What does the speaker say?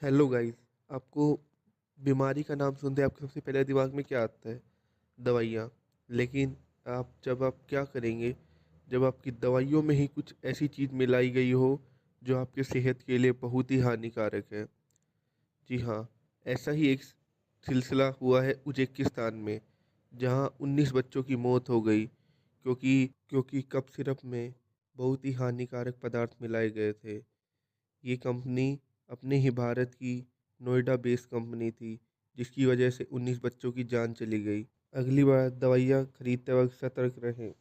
Hello guys. आपको बीमारी का नाम सुनते आपके सबसे पहले दिमाग में क्या आता है? दवाइयाँ। लेकिन आप क्या करेंगे जब आपकी दवाइयों में ही कुछ ऐसी चीज़ मिलाई गई हो जो आपके सेहत के लिए बहुत ही हानिकारक है। जी हाँ, ऐसा ही एक सिलसिला हुआ है उज़्बेकिस्तान में, जहाँ 19 बच्चों की मौत हो गई क्योंकि कफ सिरप में बहुत ही हानिकारक पदार्थ मिलाए गए थे। ये कंपनी अपने ही भारत की नोएडा बेस्ड कंपनी थी, जिसकी वजह से 19 बच्चों की जान चली गई। अगली बार दवाइयाँ खरीदते वक्त सतर्क रहें।